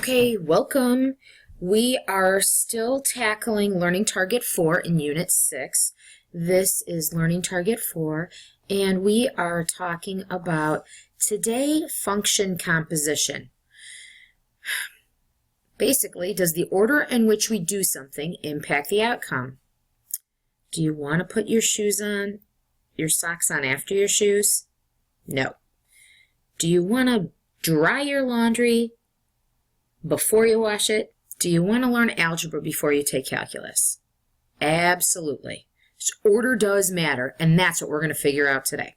Okay, welcome. We are still tackling Learning Target 4 in Unit 6. This is Learning Target 4, and we are talking about today function composition. Basically, does the order in which we do something impact the outcome? Do you want to put your shoes on, your socks on after your shoes? No. Do you want to dry your laundry before you wash it? Do you want to learn algebra before you take calculus? Absolutely. Order does matter, and that's what we're going to figure out today.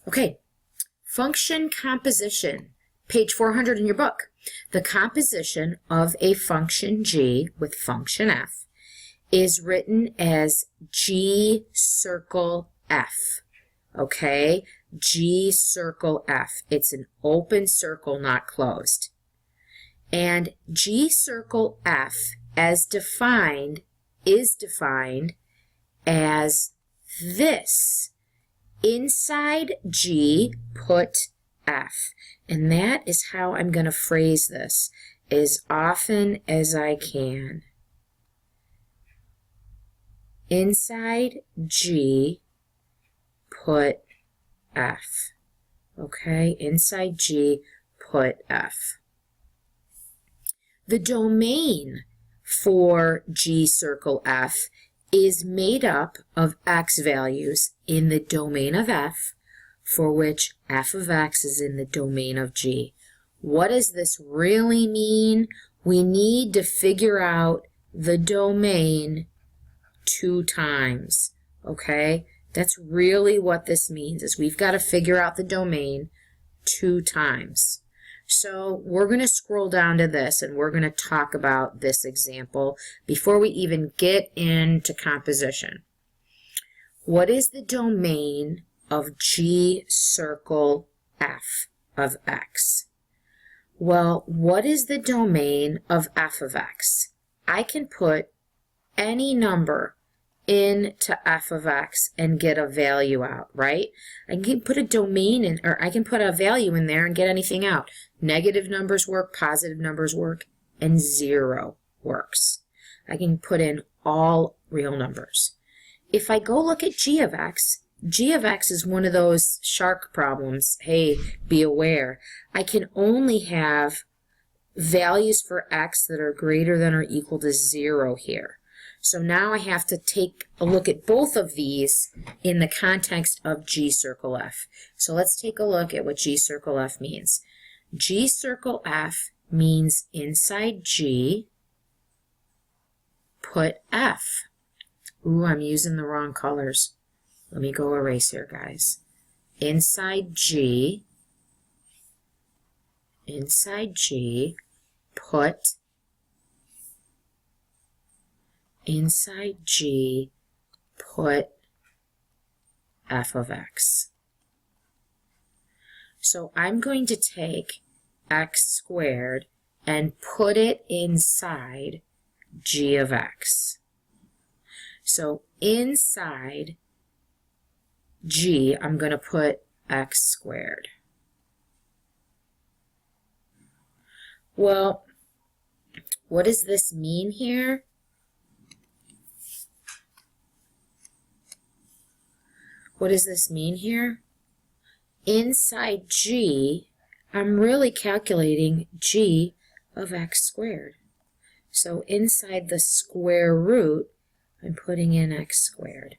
Okay, function composition, page 400 in your book. The composition of a function g with function f is written as g circle f, okay? G circle f. It's an open circle, not closed. And g circle f as defined is defined as this. Inside g, put f. And that is how I'm going to phrase this as often as I can. Inside G, put F. Okay, inside G, put F. The domain for G circle F is made up of X values in the domain of F, for which f of x is in the domain of G. What does this really mean? We need to figure out the domain 2 times, okay? That's really what this means, is we've got to figure out the domain 2 times. So we're going to scroll down to this, and we're going to talk about this example before we even get into composition. What is the domain of G circle f of x? Well, what is the domain of f of x? I can put any number into f of x and get a value out, right? I can put a domain in, or I can put a value in there and get anything out. Negative numbers work, positive numbers work, and 0 works. I can put in all real numbers. If I go look at g of x is one of those shark problems. Hey, be aware. I can only have values for x that are greater than or equal to 0 here. So now I have to take a look at both of these in the context of G circle F. So let's take a look at what G circle F means. G circle F means inside G, put F. Ooh, I'm using the wrong colors. Let me go erase here, guys. Inside G, put inside G, put f of x. So I'm going to take x squared and put it inside g of x. So inside G, I'm going to put x squared. Well, what does this mean here? What does this mean here? Inside G, I'm really calculating g of x squared. So inside the square root, I'm putting in x squared.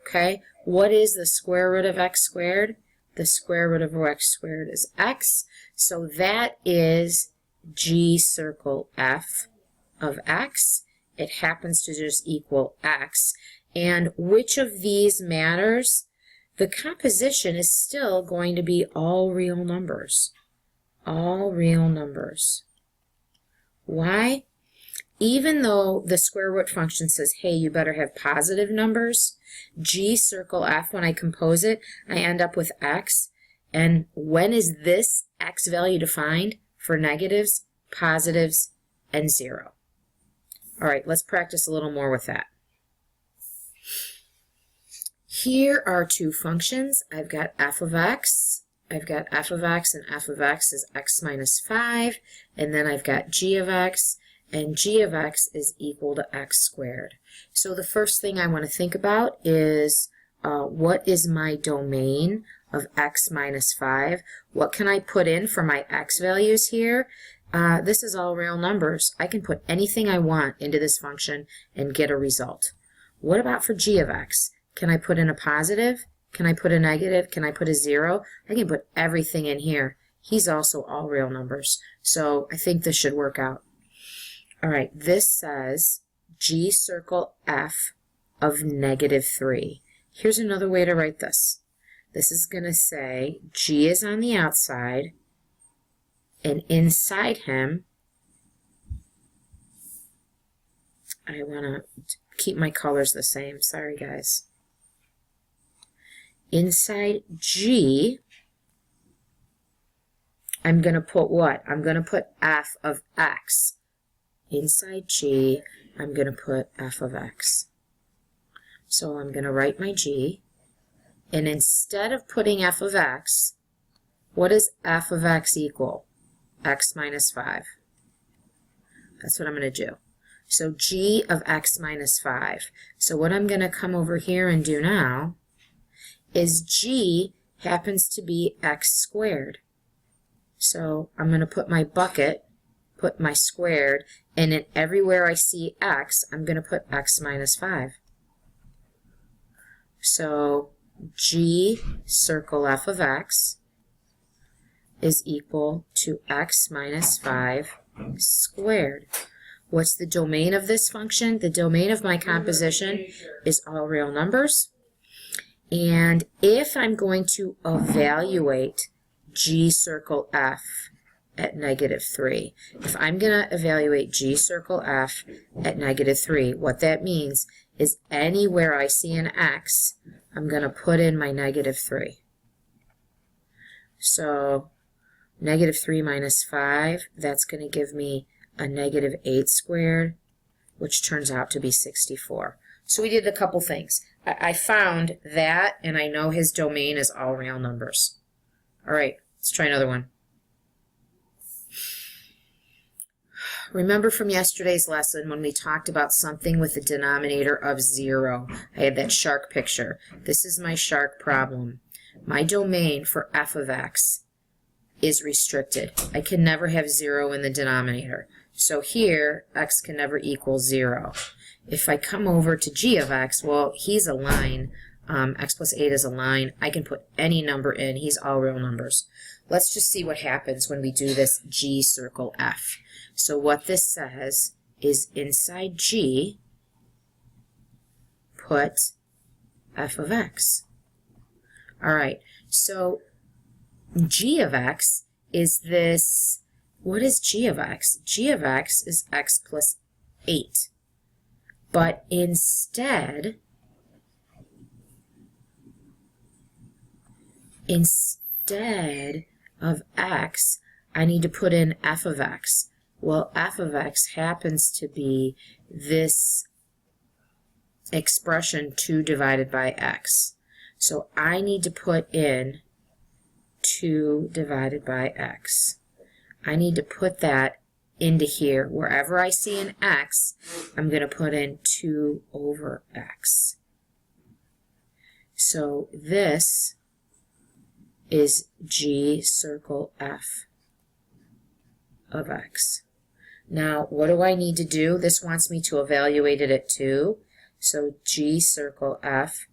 Okay, what is the square root of x squared? The square root of x squared is x, so that is G circle f of x. It happens to just equal x. And which of these matters? The composition is still going to be all real numbers. All real numbers. Why? Even though the square root function says, hey, you better have positive numbers, G circle f, when I compose it, I end up with x. And when is this x value defined? For negatives, positives, and 0. All right, let's practice a little more with that. Here are two functions. I've got f of x. I've got f of x, and f of x is x minus 5. And then I've got g of x, and g of x is equal to x squared. So the first thing I want to think about is what is my domain of x minus 5? What can I put in for my x values here? This is all real numbers. I can put anything I want into this function and get a result. What about for g of x? Can I put in a positive? Can I put a negative? Can I put a 0? I can put everything in here. He's also all real numbers. So I think this should work out. All right, this says g circle f of negative 3. Here's another way to write this. This is going to say g is on the outside, and inside him, I want to keep my colors the same. Sorry, guys. Inside G, I'm going to put what? I'm going to put f of x. Inside G, I'm going to put f of x. So I'm going to write my G, and instead of putting f of x, what does f of x equal? X minus 5. That's what I'm going to do. So g of x minus 5. So what I'm going to come over here and do now is g happens to be x squared. So I'm going to put my bucket, put my squared, and then everywhere I see x, I'm going to put x minus 5. So g circle f of x is equal to x minus 5 squared. What's the domain of this function? The domain of my composition is all real numbers. And if I'm going to evaluate g circle f at negative 3, if I'm going to evaluate g circle f at negative 3, what that means is anywhere I see an x, I'm going to put in my negative 3. So negative 3 minus 5, that's going to give me a negative 8 squared, which turns out to be 64. So we did a couple things. I found that, and I know his domain is all real numbers. All right, let's try another one. Remember from yesterday's lesson when we talked about something with a denominator of 0. I had that shark picture. This is my shark problem. My domain for f of x is restricted. I can never have 0 in the denominator. So here, x can never equal 0. If I come over to g of x, well, he's a line. X plus 8 is a line. I can put any number in. He's all real numbers. Let's just see what happens when we do this g circle f. So what this says is inside g, put f of x. All right, so g of x is this. What is g of x? G of x is x plus 8. But instead of x, I need to put in f of x. Well, f of x happens to be this expression 2 divided by x. So I need to put in 2 divided by x. I need to put that into here. Wherever I see an x, I'm going to put in 2 over x. So this is g circle f of x. Now, what do I need to do? This wants me to evaluate it at 2. So g circle f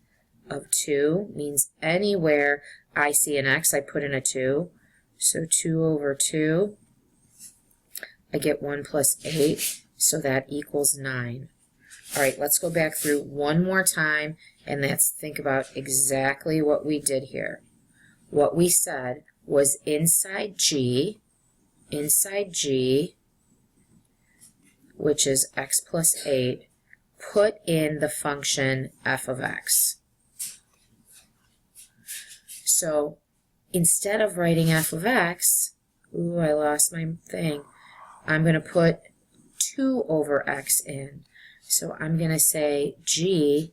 of 2 means anywhere I see an x, I put in a 2. So 2 over 2. I get 1 plus 8, so that equals 9. All right, let's go back through one more time, and let's think about exactly what we did here. What we said was inside G, which is x plus 8, put in the function f of x. So instead of writing f of x, ooh, I lost my thing. I'm going to put 2 over x in. So I'm going to say g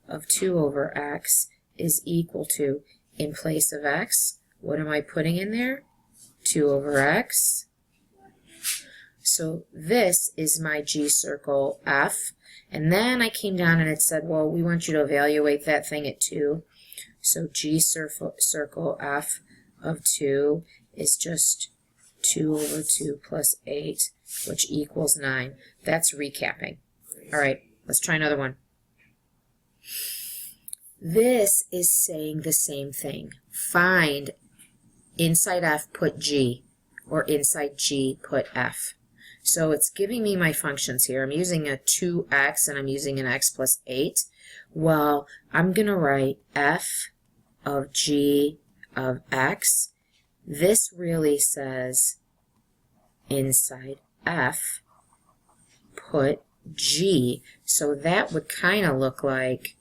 of 2 over x is equal to, in place of x, what am I putting in there? 2 over x. So this is my G circle F. And then I came down and it said, well, we want you to evaluate that thing at 2. So G circle F of 2 is just 2 over 2 plus 8, which equals 9. That's recapping. All right, let's try another one. This is saying the same thing. Find inside F, put G, or inside G, put F. So it's giving me my functions here. I'm using a 2x and I'm using an x plus 8. Well, I'm going to write f of g of x. This really says inside f, put g. So that would kind of look like,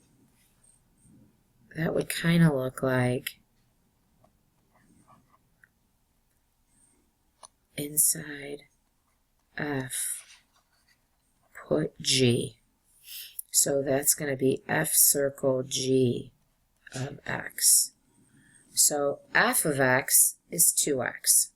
inside f, put g. So that's going to be f circle g of x. So f of x is 2x.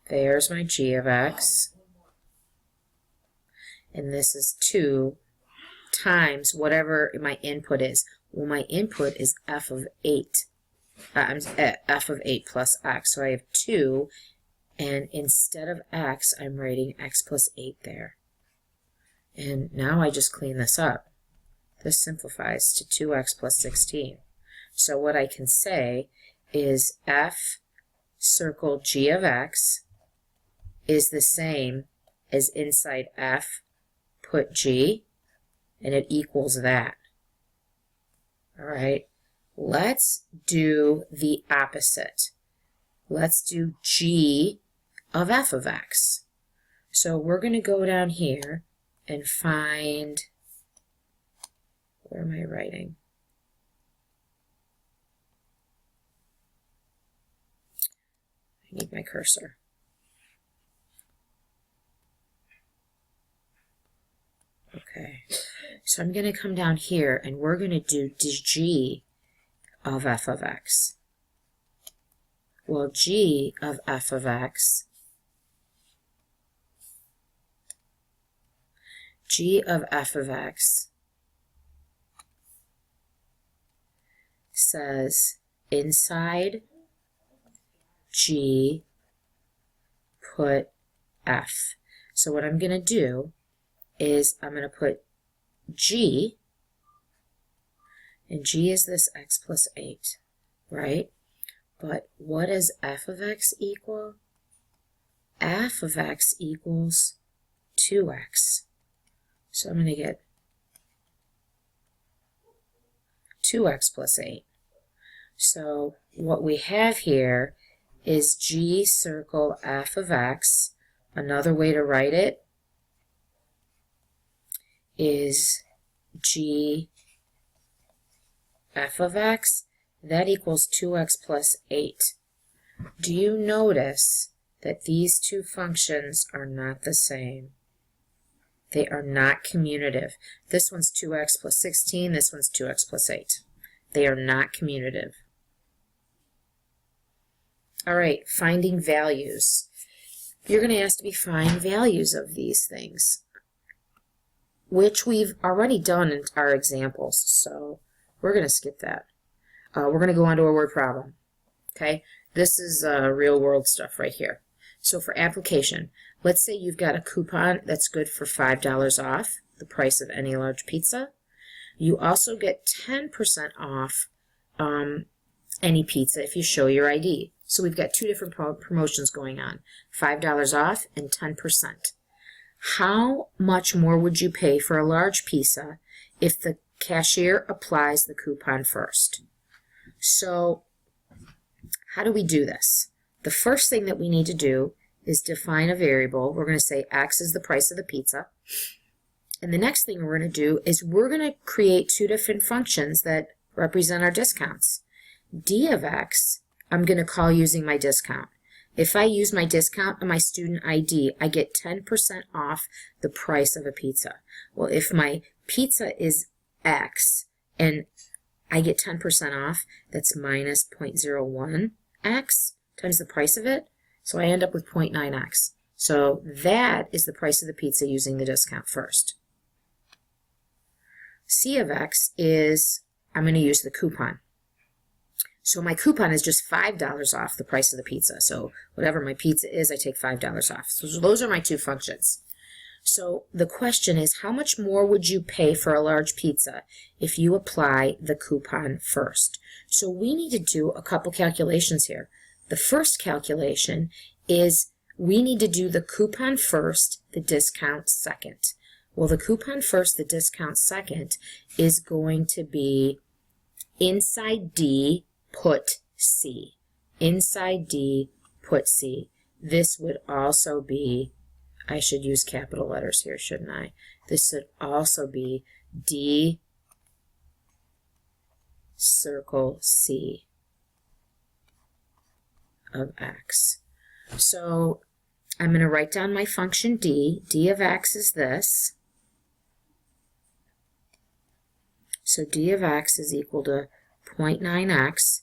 There's my g of x. And this is 2 times whatever my input is. Well, my input is f of 8. F of 8 plus x. So I have 2, and instead of x, I'm writing x plus 8 there. And now I just clean this up. This simplifies to 2x plus 16. So what I can say is f circle g of x is the same as inside f, put g, and it equals that. All right, let's do the opposite. Let's do g of f of x. So we're going to go down here and find, where am I writing? I need my cursor. Okay, so I'm going to come down here and we're going to do g of f of x. Well, g of f of x, says inside g, put f. So what I'm going to do is I'm going to put g, and g is this x plus 8, right? But what does f of x equal? F of x equals 2x. So I'm going to get 2x plus 8. So what we have here is g circle f of x. Another way to write it is g f of x, that equals 2x plus 8. Do you notice that these two functions are not the same? They are not commutative. This one's 2x plus 16, this one's 2x plus 8. They are not commutative. All right, finding values. You're going to ask to find values of these things, which we've already done in our examples, so we're going to skip that. We're going to go on to a word problem. Okay, this is real world stuff right here. So for application, let's say you've got a coupon that's good for $5 off the price of any large pizza. You also get 10% off any pizza if you show your ID. So we've got two different promotions going on, $5 off and 10%. How much more would you pay for a large pizza if the cashier applies the coupon first? So how do we do this? The first thing that we need to do is define a variable. We're going to say x is the price of the pizza. And the next thing we're going to do is we're going to create two different functions that represent our discounts. D of x, I'm going to call using my discount. if I use my discount and my student ID, I get 10% off the price of a pizza. Well, if my pizza is X and I get 10% off, that's minus 0.01x times the price of it. So I end up with 0.9x. So that is the price of the pizza using the discount first. C of X is, I'm going to use the coupon. So my coupon is just $5 off the price of the pizza. So whatever my pizza is, I take $5 off. So those are my two functions. So the question is, how much more would you pay for a large pizza if you apply the coupon first? So we need to do a couple calculations here. The first calculation is we need to do the coupon first, the discount second. Well, the coupon first, the discount second is going to be inside D, put C. Inside D, put C. This would also be, I should use capital letters here, shouldn't I? This would also be D, circle C of X. So I'm going to write down my function D. D of X is this. So D of X is equal to 0.9x.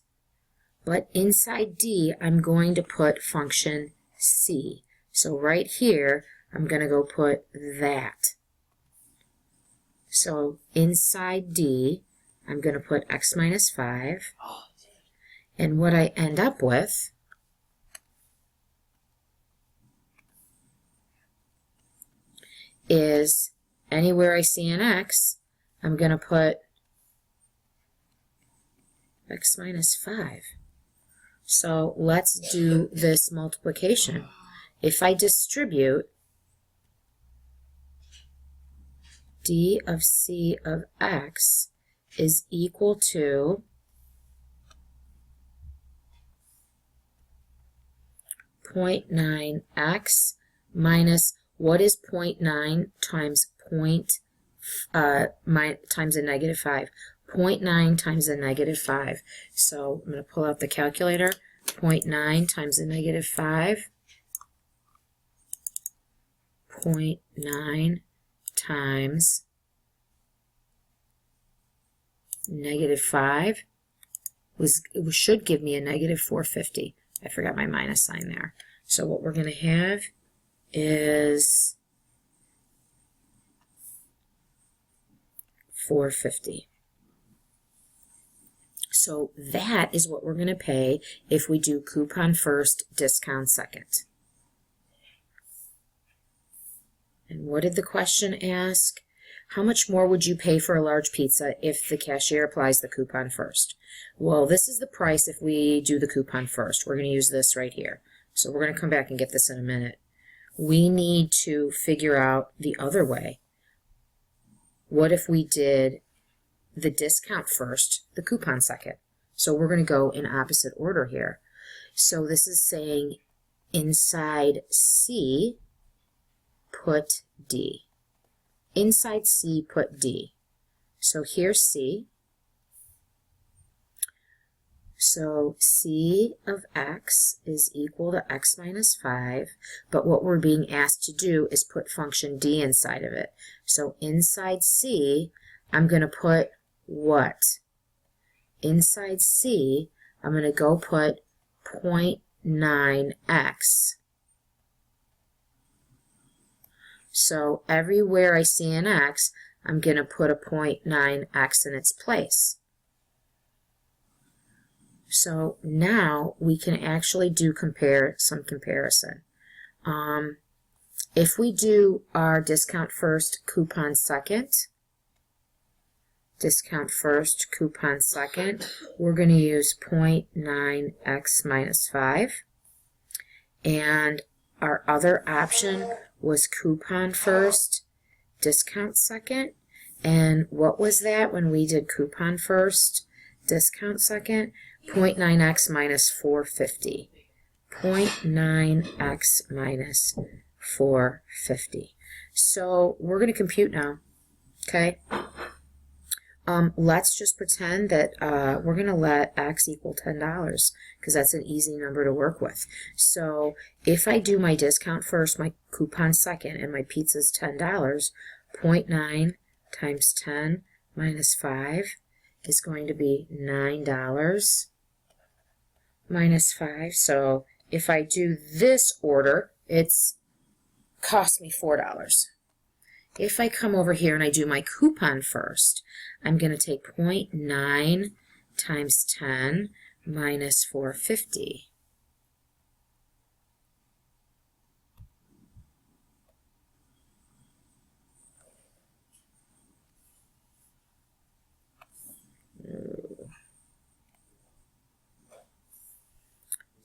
But inside D, I'm going to put function C. So right here, I'm going to go put that. So inside D, I'm going to put x minus 5. And what I end up with is anywhere I see an x, I'm going to put x minus 5. So let's do this multiplication. If I distribute D of C of X is equal to 0.9x minus, what is 0.9 times times a negative 5? 0.9 times a negative 5. So I'm going to pull out the calculator. 0.9 times a negative 5. 0.9 times negative 5 should give me a negative 450. I forgot my minus sign there. So what we're going to have is 450. So that is what we're going to pay if we do coupon first, discount second. And what did the question ask? How much more would you pay for a large pizza if the cashier applies the coupon first? Well, this is the price if we do the coupon first. We're going to use this right here. So we're going to come back and get this in a minute. We need to figure out the other way. What if we did the discount first, the coupon second? So we're going to go in opposite order here. So this is saying inside C, put D. Inside C, put D. So here's C. So C of X is equal to x minus 5, but what we're being asked to do is put function D inside of it. So inside C, I'm going to put what? Inside C, I'm going to go put 0.9x. So everywhere I see an x, I'm going to put a 0.9x in its place. So now we can actually do some comparison. If we do our discount first, coupon second, we're going to use 0.9x minus 5. And our other option was coupon first, discount second. And what was that when we did coupon first, discount second? 0.9x minus 450. 0.9x minus 450. So we're going to compute now. Okay? Let's just pretend that we're going to let x equal $10 because that's an easy number to work with. So if I do my discount first, my coupon second, and my pizza's $10, 0.9 times 10 minus 5 is going to be $9 minus 5. So if I do this order, it's cost me $4. If I come over here and I do my coupon first, I'm going to take 0.9 times 10 minus 450.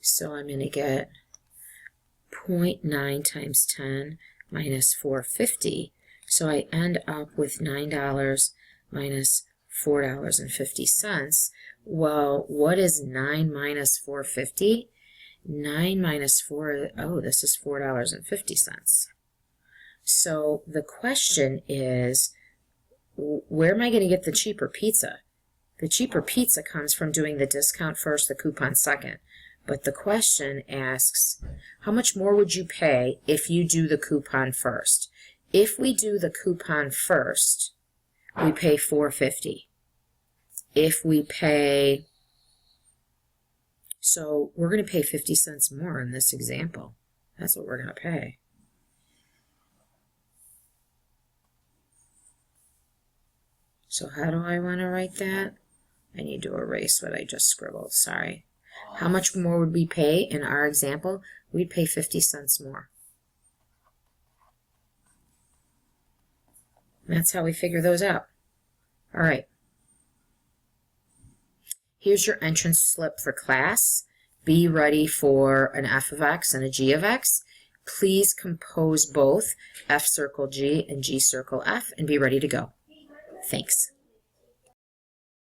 So I'm going to get 0.9 times 10 minus 450. So I end up with $9 minus $4.50. Well, what is 9 minus 450? 9 minus 4, oh, this is $4.50. So the question is, where am I going to get the cheaper pizza? The cheaper pizza comes from doing the discount first, the coupon second. But the question asks, how much more would you pay if you do the coupon first? If we do the coupon first, we pay $4.50. If we pay, so we're going to pay 50 cents more in this example. That's what we're going to pay. So how do I want to write that? I need to erase what I just scribbled, sorry. How much more would we pay in our example? We'd pay 50 cents more. That's how we figure those out. All right. Here's your entrance slip for class. Be ready for an f of x and a g of x. Please compose both f circle g and g circle f and be ready to go. Thanks.